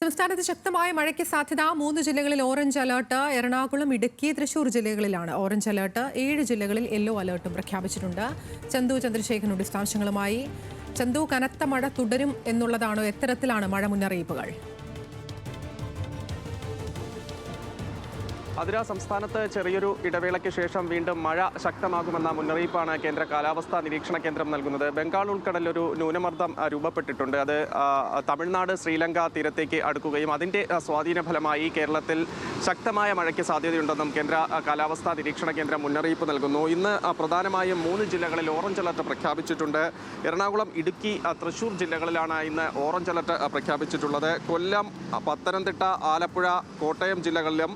സംസ്ഥാനത്ത് ശക്തമായ മഴയ്ക്ക് സാധ്യത 3 ജില്ലകളിൽ ഓറഞ്ച് അലർട്ട്. എറണാകുളം, ഇടുക്കി, തൃശൂർ ജില്ലകളിലാണ് ഓറഞ്ച് അലർട്ട്. 7 ജില്ലകളിൽ യെല്ലോ അലർട്ടും പ്രഖ്യാപിച്ചിട്ടുണ്ട്. ചന്തു ചന്ദ്രശേഖരനുടെ വിശദാംശങ്ങളുമായി. ചന്തു, കനത്ത മഴ തുടരും എന്നുള്ളതാണോ? എത്തരത്തിലാണ് മഴ മുന്നറിയിപ്പുകൾ? അതിരാ, സംസ്ഥാനത്ത് ചെറിയൊരു ഇടവേളയ്ക്ക് ശേഷം വീണ്ടും മഴ ശക്തമാകുമെന്ന മുന്നറിയിപ്പാണ് കേന്ദ്ര കാലാവസ്ഥാ നിരീക്ഷണ കേന്ദ്രം നൽകുന്നത്. ബംഗാൾ ഉൾക്കടലിൽ ഒരു ന്യൂനമർദ്ദം രൂപപ്പെട്ടിട്ടുണ്ട്. അത് തമിഴ്നാട്, ശ്രീലങ്ക തീരത്തേക്ക് അടുക്കുകയും അതിൻ്റെ സ്വാധീന ഫലമായി കേരളത്തിൽ ശക്തമായ മഴയ്ക്ക് സാധ്യതയുണ്ടെന്നും കേന്ദ്ര കാലാവസ്ഥാ നിരീക്ഷണ കേന്ദ്രം മുന്നറിയിപ്പ് നൽകുന്നു. ഇന്ന് പ്രധാനമായും 3 ജില്ലകളിൽ ഓറഞ്ച് അലർട്ട് പ്രഖ്യാപിച്ചിട്ടുണ്ട്. എറണാകുളം, ഇടുക്കി, തൃശൂർ ജില്ലകളിലാണ് ഇന്ന് ഓറഞ്ച് അലർട്ട് പ്രഖ്യാപിച്ചിട്ടുള്ളത്. കൊല്ലം, പത്തനംതിട്ട, ആലപ്പുഴ, കോട്ടയം ജില്ലകളിലും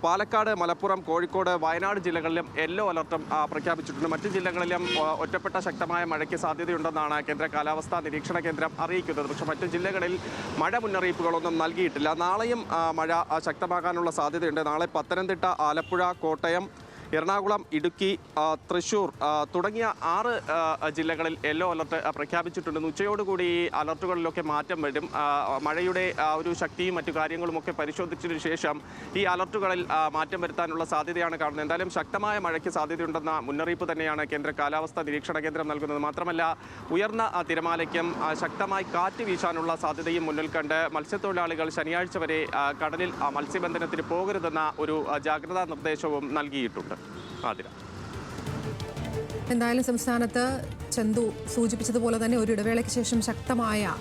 പാലക്കാട്, മലപ്പുറം, കോഴിക്കോട്, വയനാട് ജില്ലകളിലും യെല്ലോ അലർട്ടും പ്രഖ്യാപിച്ചിട്ടുണ്ട്. മറ്റ് ജില്ലകളിലും ഒറ്റപ്പെട്ട ശക്തമായ മഴയ്ക്ക് സാധ്യതയുണ്ടെന്നാണ് കേന്ദ്ര കാലാവസ്ഥാ നിരീക്ഷണ കേന്ദ്രം അറിയിക്കുന്നത്. പക്ഷേ മറ്റ് ജില്ലകളിൽ മഴ മുന്നറിയിപ്പുകളൊന്നും നൽകിയിട്ടില്ല. നാളെയും മഴ ശക്തമാകാനുള്ള സാധ്യതയുണ്ട്. നാളെ പത്തനംതിട്ട, ആലപ്പുഴ, കോട്ടയം, എറണാകുളം, ഇടുക്കി, തൃശൂർ തുടങ്ങിയ 6 ജില്ലകളിൽ യെല്ലോ അലർട്ട് പ്രഖ്യാപിച്ചിട്ടുണ്ട്. ഉച്ചയോടുകൂടി ഈ അലർട്ടുകളിലൊക്കെ മാറ്റം വരും. മഴയുടെ ഒരു ശക്തിയും മറ്റു കാര്യങ്ങളുമൊക്കെ പരിശോധിച്ചതിന് ശേഷം ഈ അലർട്ടുകളിൽ മാറ്റം വരുത്താനുള്ള സാധ്യതയാണ് കാണുന്നത്. എന്തായാലും ശക്തമായ മഴയ്ക്ക് സാധ്യതയുണ്ടെന്ന മുന്നറിയിപ്പ് തന്നെയാണ് കേന്ദ്ര കാലാവസ്ഥാ നിരീക്ഷണ കേന്ദ്രം നൽകുന്നത്. മാത്രമല്ല, ഉയർന്ന തിരമാലയ്ക്കും ശക്തമായി കാറ്റ് വീശാനുള്ള സാധ്യതയും മുന്നിൽ കണ്ട് മത്സ്യത്തൊഴിലാളികൾ ശനിയാഴ്ച വരെ കടലിൽ മത്സ്യബന്ധനത്തിന് പോകരുതെന്ന ഒരു ജാഗ്രതാ നിർദ്ദേശവും നൽകിയിട്ടുണ്ട്. എന്തായാലും സംസ്ഥാനത്ത് ചന്തു സൂചിപ്പിച്ചതുപോലെ തന്നെ ഒരു ഇടവേളയ്ക്ക് ശേഷം ശക്തമായ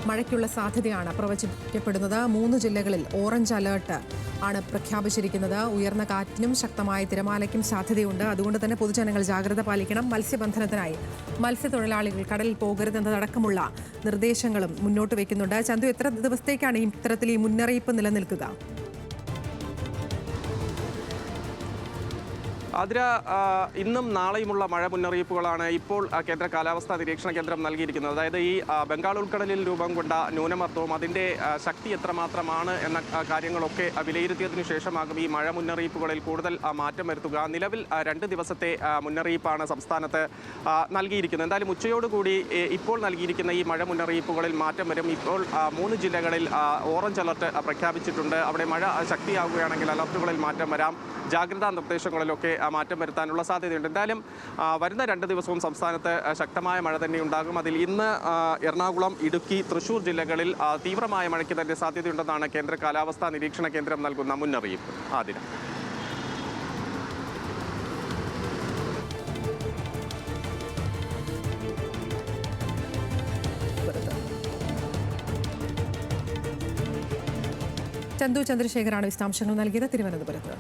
മഴയ്ക്കുള്ള സാധ്യതയാണ് പ്രവചിക്കപ്പെടുന്നത്. 3 ജില്ലകളിൽ ഓറഞ്ച് അലർട്ട് ആണ് പ്രഖ്യാപിച്ചിരിക്കുന്നത്. ഉയർന്ന കാറ്റിനും ശക്തമായ തിരമാലയ്ക്കും സാധ്യതയുണ്ട്. അതുകൊണ്ട് തന്നെ പൊതുജനങ്ങൾ ജാഗ്രത പാലിക്കണം. മത്സ്യബന്ധനത്തിനായി മത്സ്യത്തൊഴിലാളികൾ കടലിൽ പോകരുതെന്നതടക്കമുള്ള നിർദ്ദേശങ്ങളും മുന്നോട്ട് വയ്ക്കുന്നുണ്ട്. ചന്തു, എത്ര ദിവസത്തേക്കാണ് ഇത്തരത്തിൽ ഈ മുന്നറിയിപ്പ് നിലനിൽക്കുക? അതിര, ഇന്നും നാളെയുമുള്ള മഴ മുന്നറിയിപ്പുകളാണ് ഇപ്പോൾ കേന്ദ്ര കാലാവസ്ഥാ നിരീക്ഷണ കേന്ദ്രം നൽകിയിരിക്കുന്നത്. അതായത് ഈ ബംഗാൾ ഉൾക്കടലിൽ രൂപം കൊണ്ട ന്യൂനമർദ്ദവും അതിൻ്റെ ശക്തി എത്രമാത്രമാണ് എന്ന കാര്യങ്ങളൊക്കെ വിലയിരുത്തിയതിനു ശേഷമാകും ഈ മഴ മുന്നറിയിപ്പുകളിൽ കൂടുതൽ മാറ്റം വരുത്തുക. നിലവിൽ 2 ദിവസത്തെ മുന്നറിയിപ്പാണ് സംസ്ഥാനത്ത് നൽകിയിരിക്കുന്നത്. എന്തായാലും ഉച്ചയോടുകൂടി ഇപ്പോൾ നൽകിയിരിക്കുന്ന ഈ മഴ മുന്നറിയിപ്പുകളിൽ മാറ്റം വരും. ഇപ്പോൾ 3 ജില്ലകളിൽ ഓറഞ്ച് അലർട്ട് പ്രഖ്യാപിച്ചിട്ടുണ്ട്. അവിടെ മഴ ശക്തിയാകുകയാണെങ്കിൽ അലർട്ടുകളിൽ മാറ്റം വരാം. ജാഗ്രതാ നിർദ്ദേശങ്ങളിലൊക്കെ മാറ്റം വരുത്താനുള്ള സാധ്യതയുണ്ട്. എന്തായാലും വരുന്ന 2 ദിവസവും സംസ്ഥാനത്ത് ശക്തമായ മഴ തന്നെ ഉണ്ടാകും. അതിൽ ഇന്ന് എറണാകുളം, ഇടുക്കി, തൃശൂർ ജില്ലകളിൽ തീവ്രമായ മഴയ്ക്ക് തന്നെ സാധ്യതയുണ്ടെന്നാണ് കേന്ദ്ര കാലാവസ്ഥാ നിരീക്ഷണ കേന്ദ്രം നൽകുന്ന മുന്നറിയിപ്പ്. ആതിര. ചന്തു ചന്ദ്രശേഖരാണ് വിശദാംശങ്ങൾ നൽകിയത് തിരുവനന്തപുരത്ത്.